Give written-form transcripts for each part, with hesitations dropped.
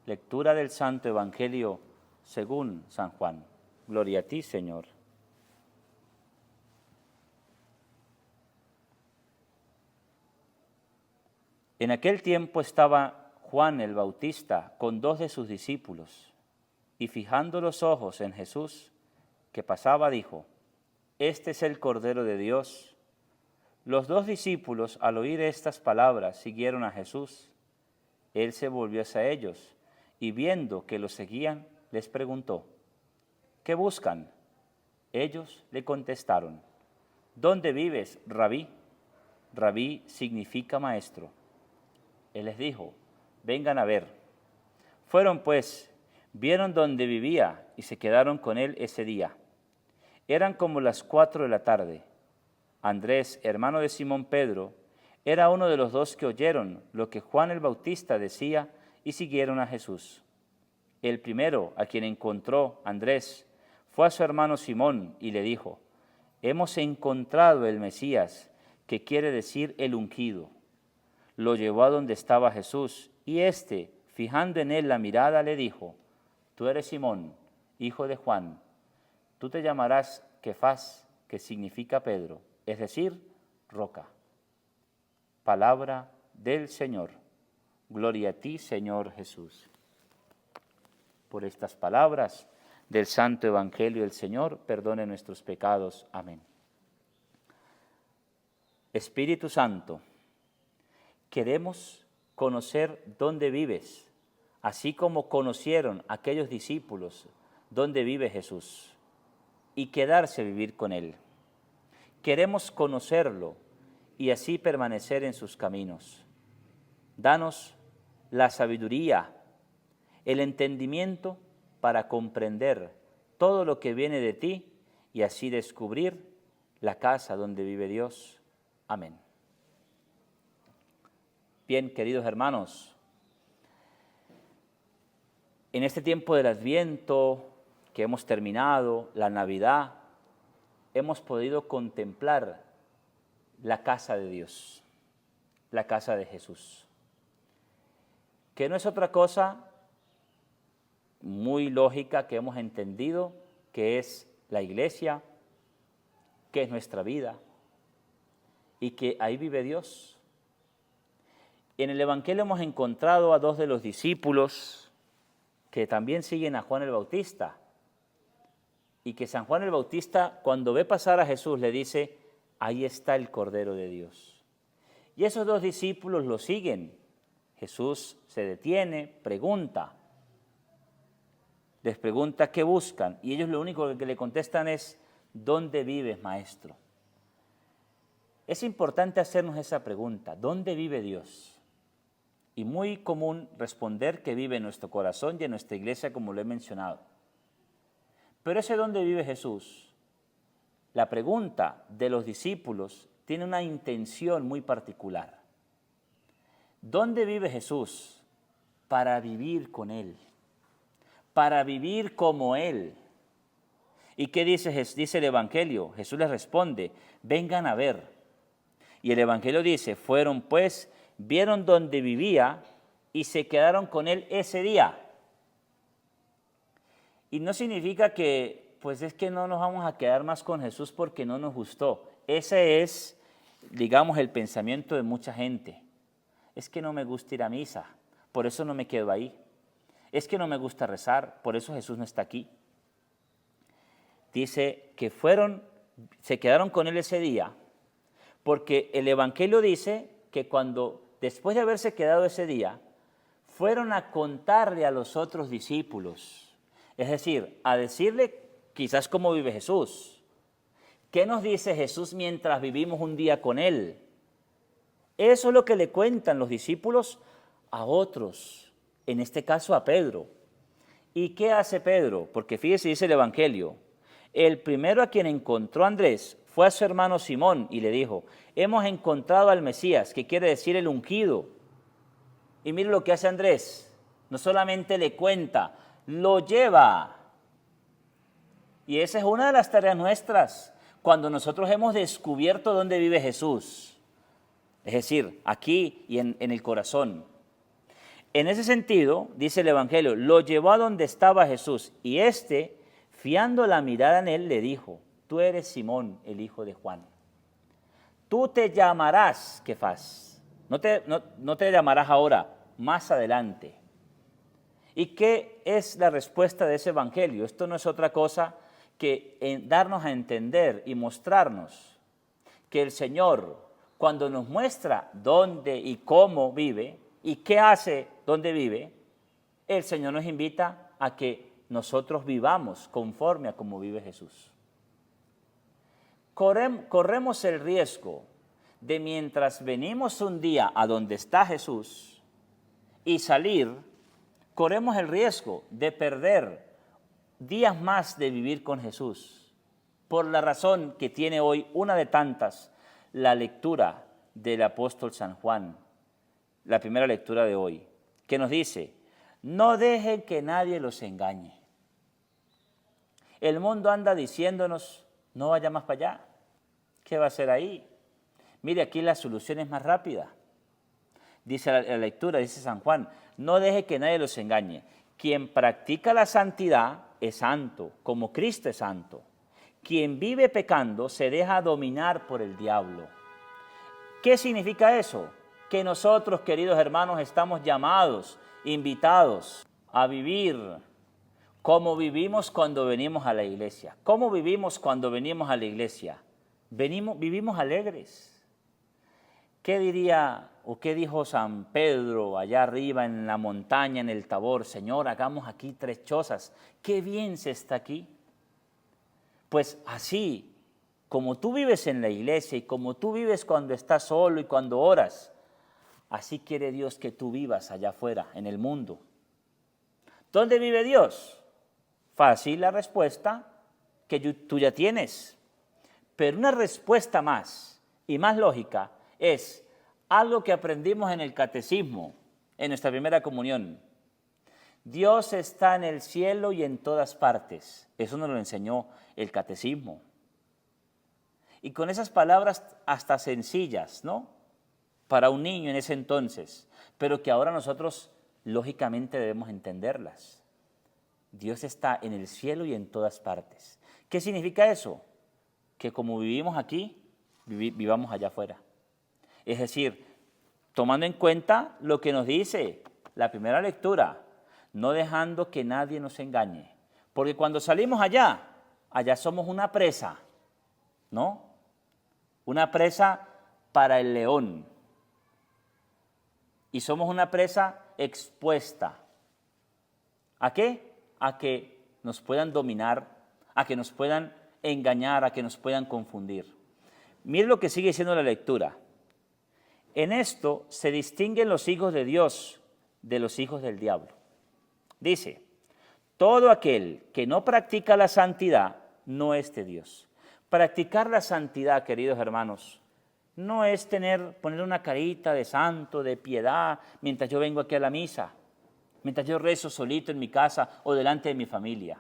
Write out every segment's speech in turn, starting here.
Lectura del Santo Evangelio según San Juan. Gloria a ti, Señor. En aquel tiempo estaba Juan el Bautista con 2 de sus discípulos, y fijando los ojos en Jesús, que pasaba, dijo: Este es el Cordero de Dios. Los 2 discípulos, al oír estas palabras, siguieron a Jesús. Él se volvió hacia ellos, y viendo que los seguían, les preguntó: ¿Qué buscan? Ellos le contestaron: ¿Dónde vives, Rabí? Rabí significa maestro. Él les dijo: vengan a ver. Fueron pues, vieron dónde vivía y se quedaron con él ese día. Eran como las 4 de la tarde. Andrés, hermano de Simón Pedro, era uno de los 2 que oyeron lo que Juan el Bautista decía y siguieron a Jesús. El primero, a quien encontró Andrés, fue a su hermano Simón y le dijo: hemos encontrado el Mesías, que quiere decir el ungido. Lo llevó a donde estaba Jesús, y éste, fijando en él la mirada, le dijo: tú eres Simón, hijo de Juan. Tú te llamarás Kefas, que significa Pedro, es decir, roca. Palabra del Señor. Gloria a ti, Señor Jesús. Por estas palabras del Santo Evangelio del Señor, perdone nuestros pecados. Amén. Espíritu Santo, queremos conocer dónde vives, así como conocieron aquellos discípulos dónde vive Jesús, y quedarse a vivir con Él. Queremos conocerlo y así permanecer en sus caminos. Danos la sabiduría, el entendimiento para comprender todo lo que viene de ti y así descubrir la casa donde vive Dios. Amén. Bien, queridos hermanos, en este tiempo del Adviento que hemos terminado, la Navidad, hemos podido contemplar la casa de Dios, la casa de Jesús, que no es otra cosa muy lógica que hemos entendido, que es la iglesia, que es nuestra vida, y que ahí vive Dios. En el Evangelio hemos encontrado a 2 de los discípulos que también siguen a Juan el Bautista, y que San Juan el Bautista, cuando ve pasar a Jesús, le dice: ahí está el Cordero de Dios. Y esos 2 discípulos lo siguen. Jesús se detiene, les pregunta qué buscan, y ellos lo único que le contestan es: ¿dónde vives, maestro? Es importante hacernos esa pregunta: ¿dónde vive Dios? Y muy común responder que vive en nuestro corazón y en nuestra iglesia, como lo he mencionado. Pero ese ¿dónde vive Jesús? La pregunta de los discípulos tiene una intención muy particular. ¿Dónde vive Jesús? Para vivir con Él, para vivir como Él. ¿Y qué dice el Evangelio? Jesús les responde: vengan a ver. Y el Evangelio dice: fueron pues, vieron dónde vivía y se quedaron con Él ese día. Y no significa que, pues es que no nos vamos a quedar más con Jesús porque no nos gustó. Ese es, digamos, el pensamiento de mucha gente. Es que no me gusta ir a misa, por eso no me quedo ahí. Es que no me gusta rezar, por eso Jesús no está aquí. Dice que se quedaron con Él ese día, porque el Evangelio dice que después de haberse quedado ese día, fueron a contarle a los otros discípulos. Es decir, a decirle quizás cómo vive Jesús. ¿Qué nos dice Jesús mientras vivimos un día con Él? Eso es lo que le cuentan los discípulos a otros, en este caso a Pedro. ¿Y qué hace Pedro? Porque fíjese, dice el Evangelio: el primero a quien encontró Andrés fue a su hermano Simón y le dijo: hemos encontrado al Mesías, que quiere decir el ungido. Y mire lo que hace Andrés: no solamente le cuenta, lo lleva. Y esa es una de las tareas nuestras, cuando nosotros hemos descubierto dónde vive Jesús. Es decir, aquí y en el corazón. En ese sentido, dice el Evangelio, lo llevó a donde estaba Jesús y éste, fiando la mirada en él, le dijo, tú eres Simón, el hijo de Juan. Tú te llamarás Kefas. No te llamarás ahora, más adelante. ¿Y qué es la respuesta de ese Evangelio? Esto no es otra cosa que darnos a entender y mostrarnos que el Señor, cuando nos muestra dónde y cómo vive y qué hace donde vive, el Señor nos invita a que nosotros vivamos conforme a cómo vive Jesús. Corremos el riesgo de mientras venimos un día a donde está Jesús y salir, corremos el riesgo de perder días más de vivir con Jesús, por la razón que tiene hoy una de tantas, la lectura del apóstol San Juan, la primera lectura de hoy, que nos dice, no dejen que nadie los engañe. El mundo anda diciéndonos, no vaya más para allá, ¿qué va a hacer ahí? Mire, aquí la solución es más rápida. Dice la lectura, dice San Juan, no deje que nadie los engañe. Quien practica la santidad es santo, como Cristo es santo. Quien vive pecando se deja dominar por el diablo. ¿Qué significa eso? Que nosotros, queridos hermanos, estamos llamados, invitados a vivir como vivimos cuando venimos a la iglesia. ¿Cómo vivimos cuando venimos a la iglesia? Vivimos alegres. ¿Qué diría o qué dijo San Pedro allá arriba en la montaña, en el Tabor? Señor, hagamos aquí 3 chozas. ¡Qué bien se está aquí! Pues así, como tú vives en la iglesia y como tú vives cuando estás solo y cuando oras, así quiere Dios que tú vivas allá afuera, en el mundo. ¿Dónde vive Dios? Fácil la respuesta que tú ya tienes. Pero una respuesta más y más lógica es algo que aprendimos en el catecismo, en nuestra primera comunión. Dios está en el cielo y en todas partes. Eso nos lo enseñó el catecismo. Y con esas palabras hasta sencillas, ¿no? Para un niño en ese entonces, pero que ahora nosotros lógicamente debemos entenderlas. Dios está en el cielo y en todas partes. ¿Qué significa eso? Que como vivimos aquí, vivamos allá afuera. Es decir, tomando en cuenta lo que nos dice la primera lectura, no dejando que nadie nos engañe. Porque cuando salimos allá somos una presa, ¿no? Una presa para el león. Y somos una presa expuesta. ¿A qué? A que nos puedan dominar, a que nos puedan engañar, a que nos puedan confundir. Mire lo que sigue diciendo la lectura. En esto se distinguen los hijos de Dios de los hijos del diablo. Dice, todo aquel que no practica la santidad no es de Dios. Practicar la santidad, queridos hermanos, no es poner una carita de santo, de piedad, mientras yo vengo aquí a la misa, mientras yo rezo solito en mi casa o delante de mi familia.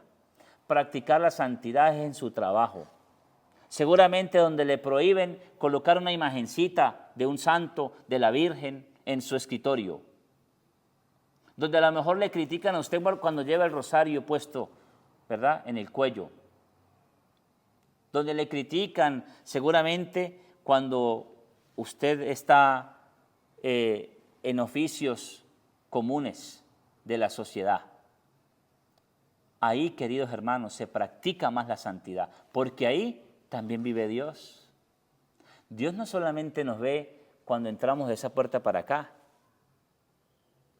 Practicar la santidad es en su trabajo. Seguramente donde le prohíben colocar una imagencita de un santo, de la Virgen, en su escritorio. Donde a lo mejor le critican a usted cuando lleva el rosario puesto, ¿verdad?, en el cuello. Donde le critican seguramente cuando usted está en oficios comunes de la sociedad. Ahí, queridos hermanos, se practica más la santidad, porque ahí también vive Dios. Dios no solamente nos ve cuando entramos de esa puerta para acá,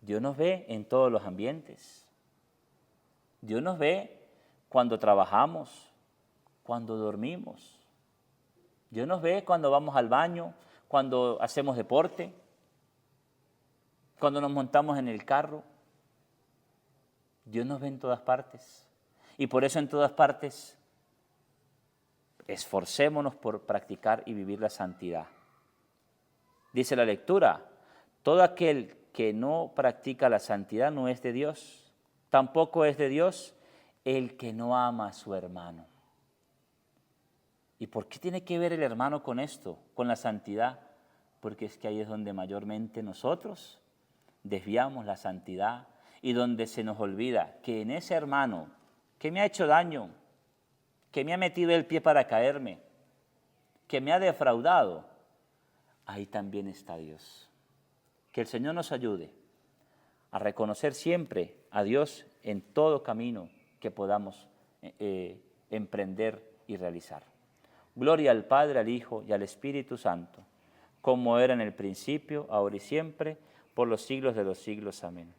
Dios nos ve en todos los ambientes. Dios nos ve cuando trabajamos, cuando dormimos. Dios nos ve cuando vamos al baño, cuando hacemos deporte, cuando nos montamos en el carro. Dios nos ve en todas partes. Y por eso en todas partes esforcémonos por practicar y vivir la santidad. Dice la lectura, todo aquel que no practica la santidad no es de Dios. Tampoco es de Dios el que no ama a su hermano. ¿Y por qué tiene que ver el hermano con esto, con la santidad? Porque es que ahí es donde mayormente nosotros desviamos la santidad y donde se nos olvida que en ese hermano que me ha hecho daño, que me ha metido el pie para caerme, que me ha defraudado, ahí también está Dios. Que el Señor nos ayude a reconocer siempre a Dios en todo camino que podamos emprender y realizar. Gloria al Padre, al Hijo y al Espíritu Santo, como era en el principio, ahora y siempre, por los siglos de los siglos. Amén.